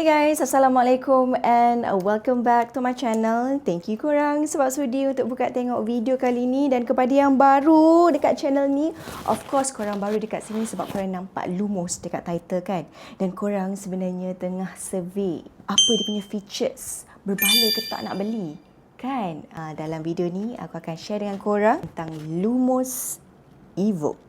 guys, Assalamualaikum and welcome back to my channel. Thank you korang sebab sudi untuk buka tengok video kali ni. Dan kepada yang baru dekat channel ni, of course korang baru dekat sini sebab korang nampak Lumos dekat title kan. Dan korang sebenarnya tengah survey apa dia punya features, berbala ke tak nak beli kan. Dalam video ni aku akan share dengan korang tentang Lumos Evoke.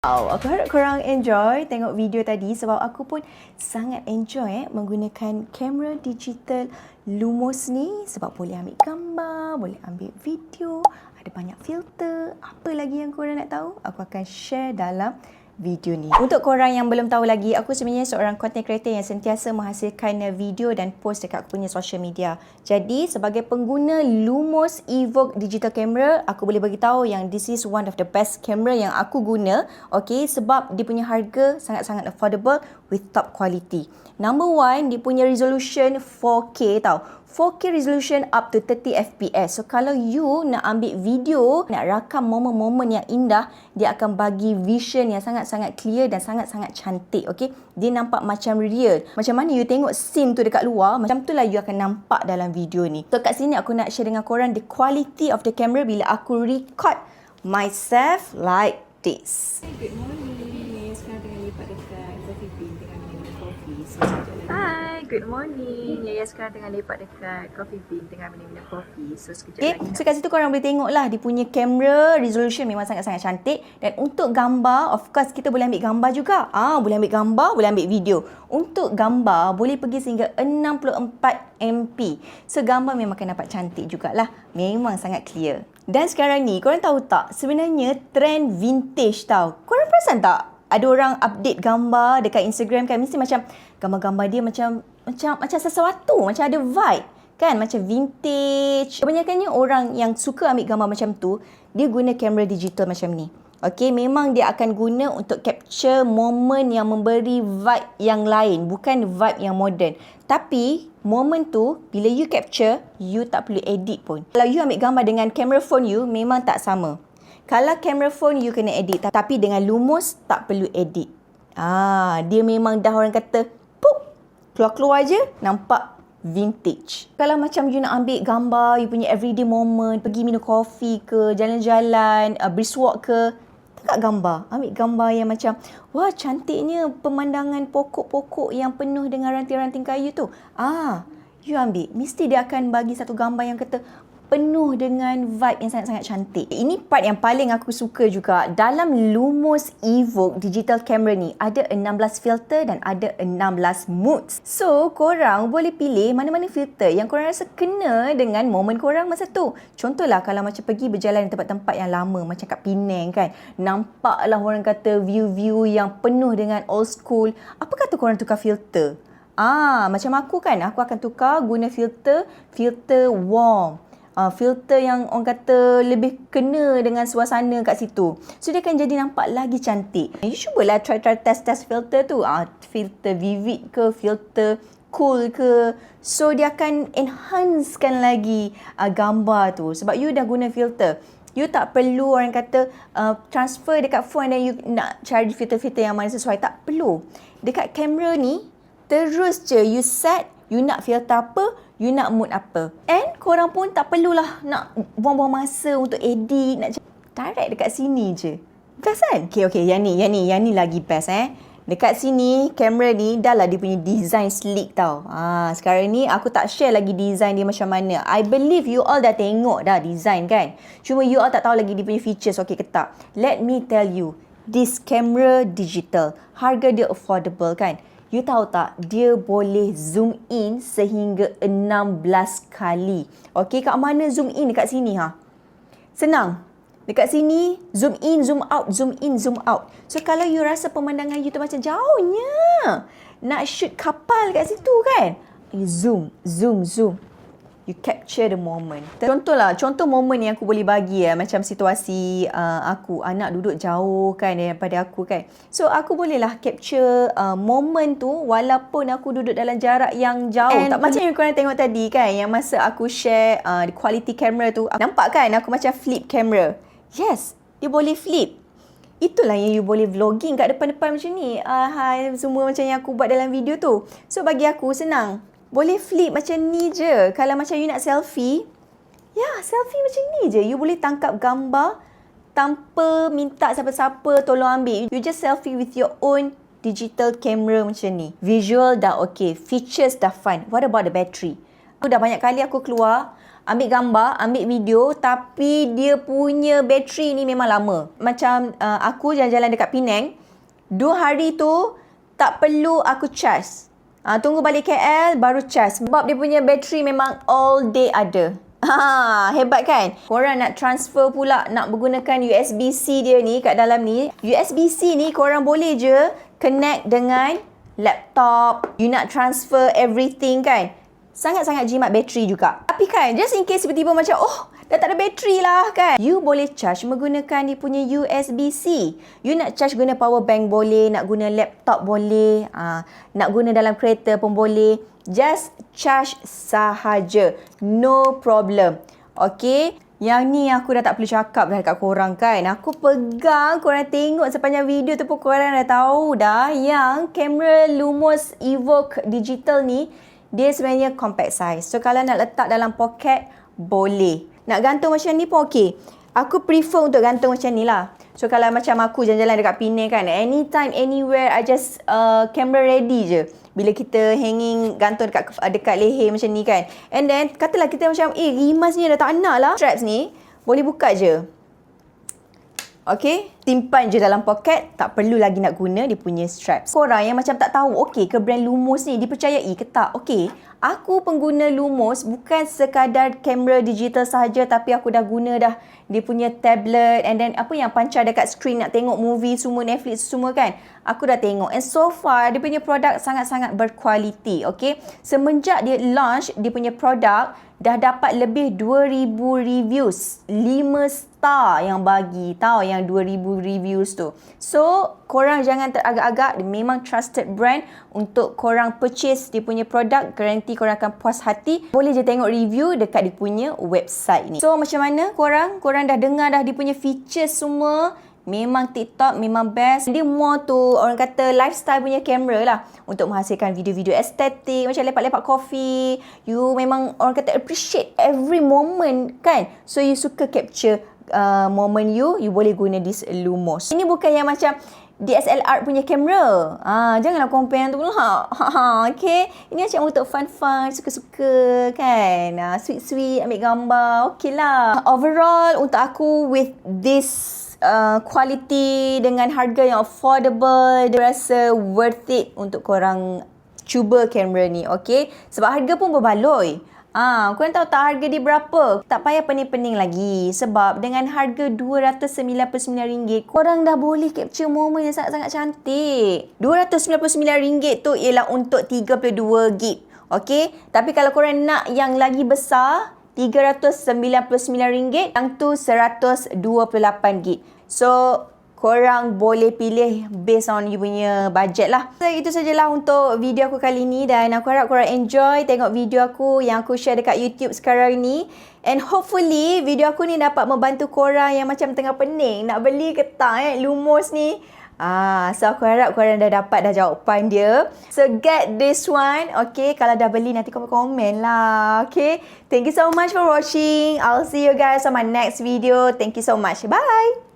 Wow, aku harap korang enjoy tengok video tadi sebab aku pun sangat enjoy menggunakan kamera digital Lumos ni sebab boleh ambil gambar, boleh ambil video, ada banyak filter. Apa lagi yang korang nak tahu? Aku akan share dalam video ni. Untuk korang yang belum tahu lagi, aku sebenarnya seorang content creator yang sentiasa menghasilkan video dan post dekat aku punya social media. Jadi sebagai pengguna Lumos Evoke digital camera, aku boleh bagi tahu yang this is one of the best camera yang aku guna, okay, sebab dia punya harga sangat-sangat affordable with top quality. Number one, dia punya resolution 4K tau. 4K resolution up to 30 fps. So kalau you nak ambil video, nak rakam momen-momen yang indah, dia akan bagi vision yang sangat-sangat clear dan sangat-sangat cantik. Okay, dia nampak macam real. Macam mana you tengok scene tu dekat luar, macam tu lah you akan nampak dalam video ni. So kat sini aku nak share dengan korang the quality of the camera bila aku record myself like this. Good morning. Sekarang tengah lipat dekat Coffee Bean tengah minum kopi. So, Hi, good morning. Yaya sekarang tengah lepak dekat Coffee Bean tengah minum kopi. So sekejap lagi. So kat situ korang boleh tengok lah dia punya kamera resolution memang sangat-sangat cantik. Dan untuk gambar, of course kita boleh ambil gambar juga. Boleh ambil gambar, boleh ambil video. Untuk gambar boleh pergi sehingga 64 MP. So gambar memang akan dapat cantik jugalah. Memang sangat clear. Dan sekarang ni korang tahu tak, sebenarnya trend vintage tau. Korang perasan tak? Ada orang update gambar dekat Instagram kan, mesti macam gambar-gambar dia macam sesuatu, macam ada vibe kan, macam vintage. Kebanyakannya orang yang suka ambil gambar macam tu, dia guna kamera digital macam ni. Okey, memang dia akan guna untuk capture momen yang memberi vibe yang lain, bukan vibe yang moden. Tapi momen tu bila you capture, you tak perlu edit pun. Kalau you ambil gambar dengan kamera phone you, memang tak sama. Kalau kamera phone you kena edit, tapi dengan Lumos tak perlu edit. Dia memang dah orang kata pup, keluar-keluar je nampak vintage. Kalau macam you nak ambil gambar you punya everyday moment, pergi minum kopi ke, jalan-jalan, brisk walk ke, tak gambar. Ambil gambar yang macam wah cantiknya pemandangan pokok-pokok yang penuh dengan ranting-ranting kayu tu. You ambil, mesti dia akan bagi satu gambar yang kata penuh dengan vibe yang sangat-sangat cantik. Ini part yang paling aku suka juga. Dalam Lumos Evoke digital camera ni, ada 16 filter dan ada 16 moods. So, korang boleh pilih mana-mana filter yang korang rasa kena dengan momen korang masa tu. Contohlah, kalau macam pergi berjalan di tempat-tempat yang lama, macam kat Penang kan, nampaklah orang kata view-view yang penuh dengan old school. Apa kata korang tukar filter? Macam aku kan, aku akan tukar guna filter warm. Filter yang orang kata lebih kena dengan suasana kat situ. So dia akan jadi nampak lagi cantik. You cubalah try test filter tu. Filter vivid ke, filter cool ke. So dia akan enhancekan lagi gambar tu. Sebab you dah guna filter. You tak perlu orang kata transfer dekat phone dan you nak cari filter-filter yang mana sesuai. Tak perlu. Dekat kamera ni, terus je you set, you nak filter apa, you nak mood apa. And korang pun tak perlulah nak buang-buang masa untuk edit, nak direct dekat sini je. Best kan? Okay, yang ni lagi best Dekat sini, kamera ni dah lah dia punya design sleek tau. Sekarang ni aku tak share lagi design dia macam mana. I believe you all dah tengok dah design kan. Cuma you all tak tahu lagi dia punya features okay ke tak. Let me tell you, this camera digital, harga dia affordable kan. You tahu tak, dia boleh zoom in sehingga 16 kali. Okey, kat mana zoom in dekat sini Senang. Dekat sini, zoom in, zoom out, zoom in, zoom out. So, kalau you rasa pemandangan you tu macam jauhnya, nak shoot kapal kat situ kan, you zoom, zoom, zoom. You capture the moment. Contoh moment yang aku boleh bagi macam situasi aku, anak duduk jauh kan daripada aku kan. So, aku bolehlah capture moment tu walaupun aku duduk dalam jarak yang jauh. Tak macam yang korang tengok tadi kan, yang masa aku share quality camera tu. Nampak kan aku macam flip camera? Yes, dia boleh flip. Itulah yang you boleh vlogging kat depan-depan macam ni. Hai, semua macam yang aku buat dalam video tu. So, bagi aku senang. Boleh flip macam ni je. Kalau macam you nak selfie, selfie macam ni je. You boleh tangkap gambar tanpa minta siapa-siapa tolong ambil. You just selfie with your own digital camera macam ni. Visual dah okay. Features dah fun. What about the battery? Dah banyak kali aku keluar, ambil gambar, ambil video, tapi dia punya bateri ni memang lama. Macam aku jalan-jalan dekat Penang, 2 hari tu tak perlu aku charge. Tunggu balik KL baru charge. Sebab dia punya bateri memang all day ada. Hebat kan? Korang nak transfer pula, nak menggunakan USB-C dia ni kat dalam ni. USB-C ni korang boleh je connect dengan laptop. You nak transfer everything kan? Sangat-sangat jimat bateri juga. Tapi kan, just in case tiba-tiba macam, dah tak ada bateri lah kan. You boleh charge menggunakan dia punya USB-C. You nak charge guna power bank boleh, nak guna laptop boleh, nak guna dalam kereta pun boleh. Just charge sahaja. No problem. Okay? Yang ni aku dah tak perlu cakap dah dekat korang kan. Aku pegang, korang tengok sepanjang video tu pun korang dah tahu dah yang kamera Lumos Evoke Digital ni, dia sebenarnya compact size. So, kalau nak letak dalam poket, boleh. Nak gantung macam ni pun okey. Aku prefer untuk gantung macam ni lah. So, kalau macam aku jalan-jalan dekat Penang kan, anytime, anywhere, I just camera ready je. Bila kita hanging, gantung dekat leher macam ni kan. And then, katalah kita macam, rimas ni dah tak nak lah. Straps ni, boleh buka je. Okay, timpan je dalam poket, tak perlu lagi nak guna dia punya straps. Korang yang macam tak tahu, okay ke brand Lumos ni dipercayai ke tak? Okay, aku pengguna Lumos bukan sekadar kamera digital sahaja, tapi aku dah guna dah dia punya tablet and then apa yang pancar dekat screen nak tengok movie semua, Netflix semua kan. Aku dah tengok and so far dia punya produk sangat-sangat berkualiti. Okay, semenjak dia launch dia punya produk, dah dapat lebih 2,000 reviews. 5 star yang bagi, tahu yang 2,000 reviews tu. So, korang jangan teragak-agak. Dia memang trusted brand untuk korang purchase dia punya produk. Garanti korang akan puas hati. Boleh je tengok review dekat dia punya website ni. So, macam mana korang? Korang dah dengar dah dia punya features semua. Memang TikTok, memang best. Dia more tu orang kata lifestyle punya kamera lah. Untuk menghasilkan video-video estetik. Macam lepak-lepak coffee. You memang orang kata appreciate every moment kan. So you suka capture moment you boleh guna this Lumos. Ini bukan yang macam DSLR punya kamera. Janganlah compare yang tu lah. Okay. Ini macam untuk fun-fun, suka-suka kan. Sweet-sweet, ambil gambar. Okay lah. Overall untuk aku with this quality dengan harga yang affordable, dia rasa worth it untuk korang cuba kamera ni, okay? Sebab harga pun berbaloi. Korang tahu tak harga dia berapa? Tak payah pening-pening lagi. Sebab dengan harga RM299, korang dah boleh capture momen yang sangat-sangat cantik. RM299 tu ialah untuk 32GB. Okay? Tapi kalau korang nak yang lagi besar, RM399, yang tu 128GB. So, korang boleh pilih based on you punya budget lah. So, itu sajalah untuk video aku kali ni dan aku harap korang enjoy tengok video aku yang aku share dekat YouTube sekarang ni. And hopefully, video aku ni dapat membantu korang yang macam tengah pening nak beli ke tak Lumos ni. So aku harap korang dah dapat dah jawapan dia. So get this one. Okay, kalau dah beli nanti komen lah. Okay, thank you so much for watching. I'll see you guys on my next video. Thank you so much. Bye.